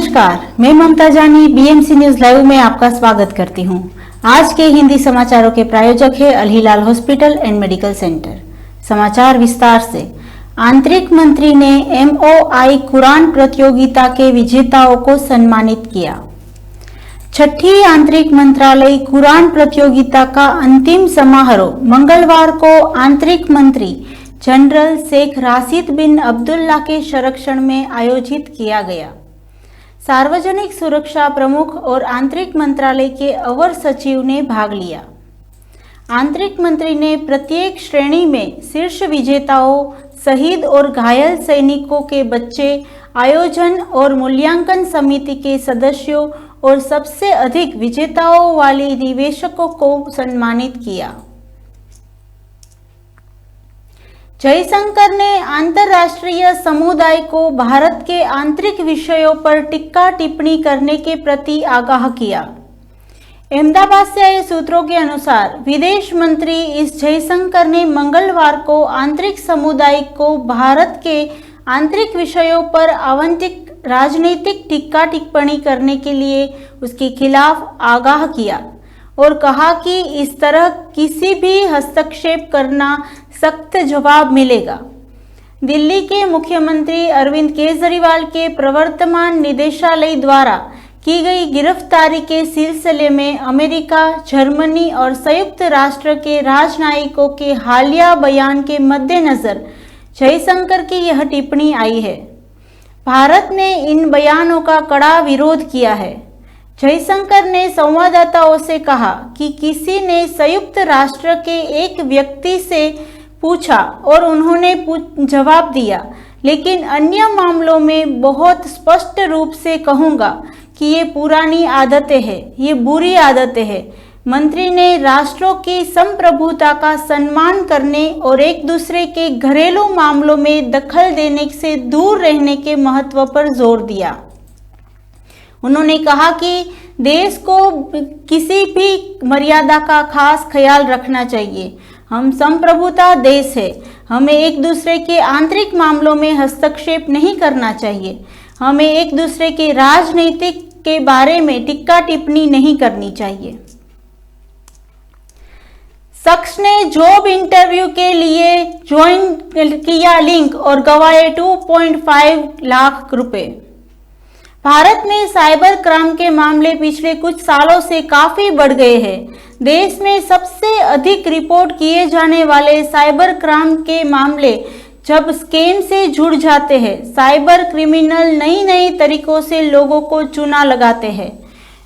नमस्कार, मैं ममता जानी बीएमसी न्यूज लाइव में आपका स्वागत करती हूं। आज के हिंदी समाचारों के प्रायोजक है अल हिलाल हॉस्पिटल एंड मेडिकल सेंटर। समाचार विस्तार से। आंतरिक मंत्री ने MOI कुरान प्रतियोगिता के विजेताओं को सम्मानित किया। छठी आंतरिक मंत्रालय कुरान प्रतियोगिता का अंतिम समारोह मंगलवार को आंतरिक मंत्री जनरल शेख राशिद बिन अब्दुल्ला के संरक्षण में आयोजित किया गया। सार्वजनिक सुरक्षा प्रमुख और आंतरिक मंत्रालय के अवर सचिव ने भाग लिया। आंतरिक मंत्री ने प्रत्येक श्रेणी में शीर्ष विजेताओं, शहीद और घायल सैनिकों के बच्चे, आयोजन और मूल्यांकन समिति के सदस्यों और सबसे अधिक विजेताओं वाले निवेशकों को सम्मानित किया। जयशंकर ने अंतर्राष्ट्रीय समुदाय को भारत के आंतरिक विषयों पर टिक्का टिप्पणी करने के प्रति आगाह किया। अहमदाबाद से आए सूत्रों के अनुसार विदेश मंत्री एस जयशंकर ने मंगलवार को आंतरिक समुदाय को भारत के आंतरिक विषयों पर आवंटित राजनीतिक टिक्का टिप्पणी करने के लिए उसके खिलाफ आगाह किया और कहा कि इस तरह किसी भी हस्तक्षेप करना सख्त जवाब मिलेगा। दिल्ली के मुख्यमंत्री अरविंद केजरीवाल के प्रवर्तमान निदेशालय द्वारा की गई गिरफ्तारी के सिलसिले में अमेरिका, जर्मनी और संयुक्त राष्ट्र के राजनयिकों के हालिया बयान के मद्देनजर जयशंकर की यह टिप्पणी आई है। भारत ने इन बयानों का कड़ा विरोध किया है। जयशंकर ने संवाददाताओं से कहा कि किसी ने संयुक्त राष्ट्र के एक व्यक्ति से पूछा और उन्होंने जवाब दिया, लेकिन अन्य मामलों में बहुत स्पष्ट रूप से कहूँगा कि ये पुरानी आदतें हैं, ये बुरी आदतें हैं। मंत्री ने राष्ट्रों की संप्रभुता का सम्मान करने और एक दूसरे के घरेलू मामलों में दखल देने से दूर रहने के महत्व पर जोर दिया। उन्होंने कहा कि देश को किसी भी मर्यादा का खास ख्याल रखना चाहिए। हम संप्रभुता देश है, हमें एक दूसरे के आंतरिक मामलों में हस्तक्षेप नहीं करना चाहिए। हमें एक दूसरे के राजनीतिक के बारे में टिक्का टिप्पणी नहीं करनी चाहिए। शख्स ने जॉब इंटरव्यू के लिए ज्वाइन किया लिंक और गंवाए 2.5 लाख रुपए। भारत में साइबर क्राइम के मामले पिछले कुछ सालों से काफी बढ़ गए हैं। देश में सबसे अधिक रिपोर्ट किए जाने वाले साइबर क्राइम के मामले जब स्कैम से जुड़ जाते हैं। साइबर क्रिमिनल नई तरीकों से लोगों को चूना लगाते हैं।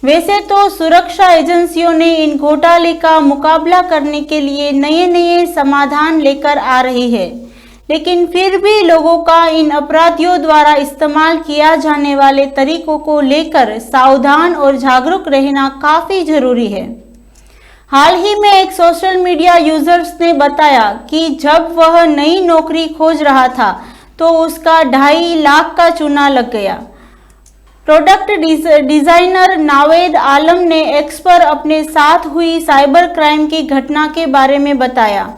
वैसे तो सुरक्षा एजेंसियों ने इन घोटाले का मुकाबला करने के लिए नए समाधान लेकर आ रही है, लेकिन फिर भी लोगों का इन अपराधियों द्वारा इस्तेमाल किया जाने वाले तरीकों को लेकर सावधान और जागरूक रहना काफी जरूरी है। हाल ही में एक सोशल मीडिया यूजर्स ने बताया कि जब वह नई नौकरी खोज रहा था तो उसका 2.5 लाख का चूना लग गया। प्रोडक्ट डिजाइनर नावेद आलम ने एक्स पर अपने साथ हुई साइबर क्राइम की घटना के बारे में बताया।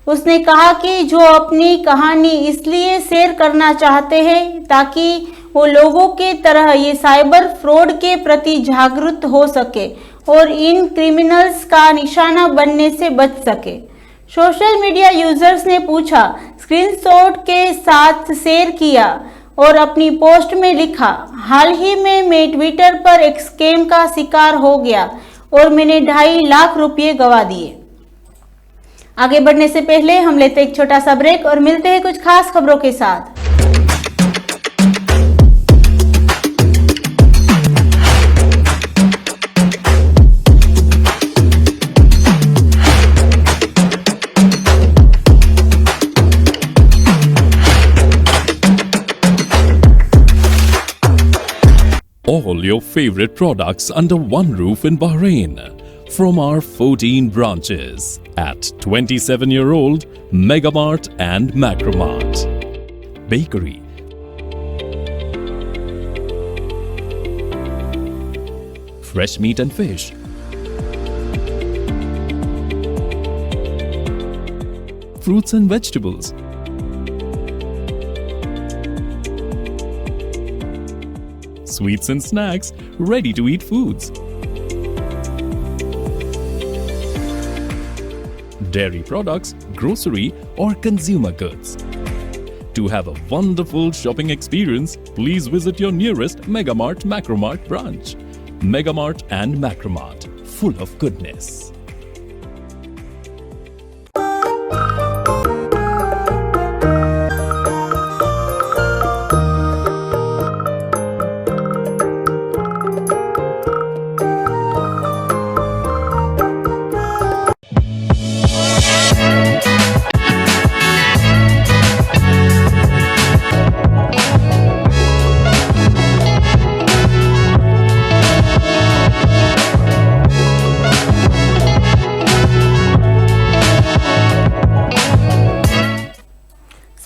उसने कहा कि जो अपनी कहानी इसलिए शेयर करना चाहते हैं ताकि वो लोगों के तरह ये साइबर फ्रॉड के प्रति जागरूक हो सके और इन क्रिमिनल्स का निशाना बनने से बच सके। सोशल मीडिया यूजर्स ने पूछा, स्क्रीनशॉट के साथ शेयर किया और अपनी पोस्ट में लिखा, हाल ही में मैं ट्विटर पर एक स्कैम का शिकार हो गया और मैंने 2.5 लाख रुपये गंवा दिए। आगे बढ़ने से पहले हम लेते एक छोटा सा ब्रेक और मिलते हैं कुछ खास खबरों के साथ। All your favorite products under one roof in Bahrain from our 14 branches at 27-year-old Megamart and Macromart. Bakery, fresh meat and fish, fruits and vegetables, sweets and snacks, ready-to-eat foods, dairy products, grocery or consumer goods. To have a wonderful shopping experience, please visit your nearest Megamart Macromart branch. Megamart and Macromart, full of goodness.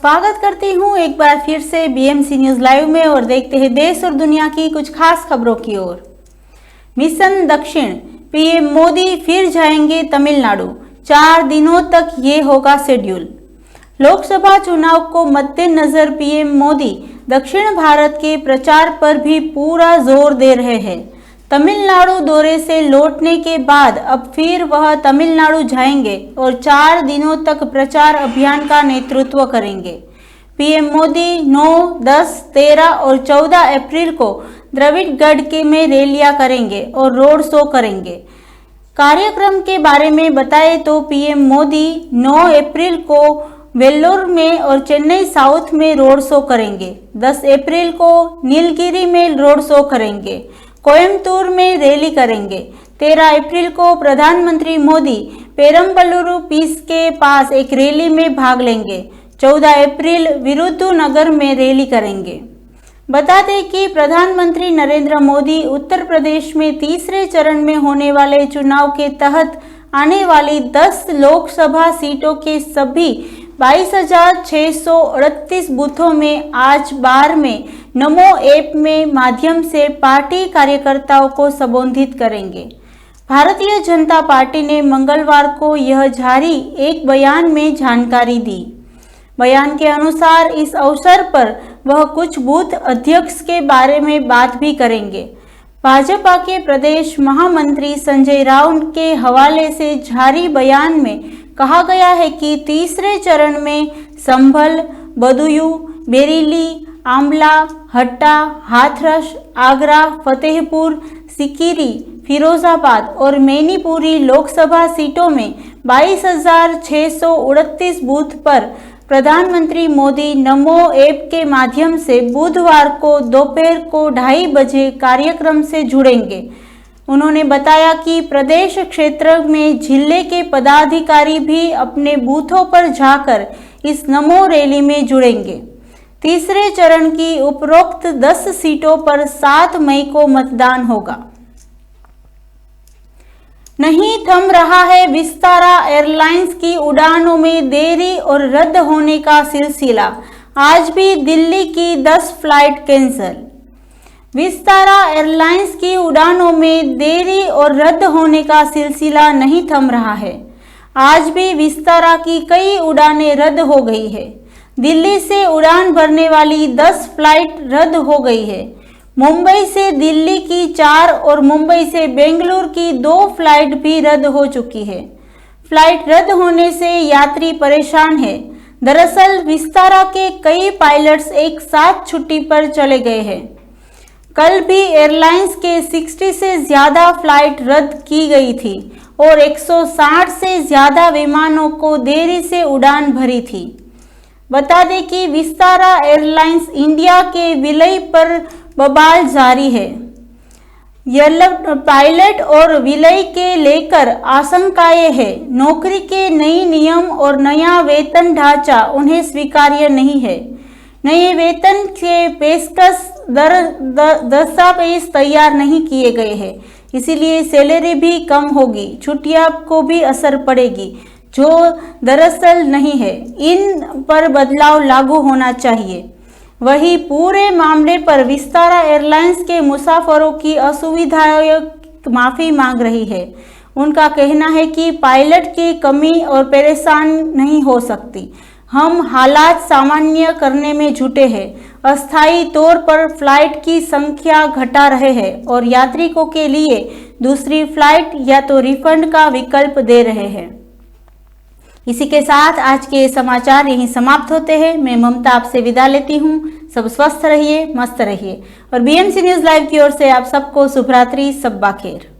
स्वागत करती हूँ एक बार फिर से BMC news live में और देखते हैं देश और दुनिया की कुछ खास खबरों की ओर। मिशन दक्षिण, पीएम मोदी फिर जाएंगे तमिलनाडु, 4 दिनों तक ये होगा शेड्यूल। लोकसभा चुनाव को मद्देनजर पीएम मोदी दक्षिण भारत के प्रचार पर भी पूरा जोर दे रहे हैं। तमिलनाडु दौरे से लौटने के बाद अब फिर वह तमिलनाडु जाएंगे और 4 दिनों तक प्रचार अभियान का नेतृत्व करेंगे। पीएम मोदी 9, 10, 13 और 14 अप्रैल को द्रविड़गढ़ के में रैलियां करेंगे और रोड शो करेंगे। कार्यक्रम के बारे में बताएं तो पीएम मोदी 9 अप्रैल को वेल्लोर में और चेन्नई साउथ में रोड शो करेंगे। 10 अप्रैल को नीलगिरी में रोड शो करेंगे। कोयम्बतूर में रैली करेंगे। 13 अप्रैल को प्रधानमंत्री मोदी पेरम्बलुरु पीस के पास एक रैली में भाग लेंगे। 14 अप्रैल विरुद्धुनगर में रैली करेंगे। बता दें कि प्रधानमंत्री नरेंद्र मोदी उत्तर प्रदेश में तीसरे चरण में होने वाले चुनाव के तहत आने वाली 10 लोकसभा सीटों के सभी 22,638 बूथों में आज बार में नमो ऐप में माध्यम से पार्टी कार्यकर्ताओं को संबोधित करेंगे। भारतीय जनता पार्टी ने मंगलवार को यह जारी एक बयान में जानकारी दी। बयान के अनुसार इस अवसर पर वह कुछ बूथ अध्यक्ष के बारे में बात भी करेंगे। भाजपा के प्रदेश महामंत्री संजय राउत के हवाले से जारी बयान में कहा गया है कि तीसरे चरण में संभल, बदायूं, बरेली, आंवला, हट्टा, हाथरस, आगरा, फतेहपुर सीकरी, फिरोजाबाद और मैनपुरी लोकसभा सीटों में 22,638 बूथ पर प्रधानमंत्री मोदी नमो ऐप के माध्यम से बुधवार को दोपहर को 2:30 बजे कार्यक्रम से जुड़ेंगे। उन्होंने बताया कि प्रदेश क्षेत्र में जिले के पदाधिकारी भी अपने बूथों पर जाकर इस नमो रैली में जुड़ेंगे। तीसरे चरण की उपरोक्त 10 सीटों पर 7 मई को मतदान होगा। नहीं थम रहा है विस्तारा एयरलाइंस की उड़ानों में देरी और रद्द होने का सिलसिला, आज भी दिल्ली की 10 फ्लाइट कैंसिल। विस्तारा एयरलाइंस की उड़ानों में देरी और रद्द होने का सिलसिला नहीं थम रहा है। आज भी विस्तारा की कई उड़ानें रद्द हो गई है। दिल्ली से उड़ान भरने वाली 10 फ्लाइट रद्द हो गई है। मुंबई से दिल्ली की 4 और मुंबई से बेंगलुरु की 2 फ्लाइट भी रद्द हो चुकी है। फ्लाइट रद्द होने से यात्री परेशान है। दरअसल विस्तारा के कई पायलट्स एक साथ छुट्टी पर चले गए हैं। कल भी एयरलाइंस के 60 से ज्यादा फ्लाइट रद्द की गई थी और 160 से ज्यादा विमानों को देरी से उड़ान भरी थी। बता दें कि विस्तारा एयरलाइंस इंडिया के विलय पर बवाल जारी है। पायलट और विलय के लेकर आशंकाएं हैं। नौकरी के नए नियम और नया वेतन ढांचा उन्हें स्वीकार्य नहीं है। नए वेतन के पेशकश दस्तावेज तैयार नहीं किए गए हैं, इसीलिए सैलरी भी कम होगी। छुट्टियां को भी असर पड़ेगी, जो दरअसल नहीं है। इन पर बदलाव लागू होना चाहिए। वही पूरे मामले पर विस्तारा एयरलाइंस के मुसाफिरों की असुविधाओं माफी मांग रही है। उनका कहना है कि पायलट की कमी और परेशान नहीं हो सकती। हम हालात सामान्य करने में जुटे हैं। अस्थायी तौर पर फ्लाइट की संख्या घटा रहे हैं और यात्रियों के लिए दूसरी फ्लाइट या तो रिफंड का विकल्प दे रहे हैं। इसी के साथ आज के समाचार यहीं समाप्त होते हैं। मैं ममता आपसे विदा लेती हूँ। सब स्वस्थ रहिए, मस्त रहिए और बीएमसी न्यूज लाइव की ओर से आप सबको शुभ रात्रि, सब बाखेर।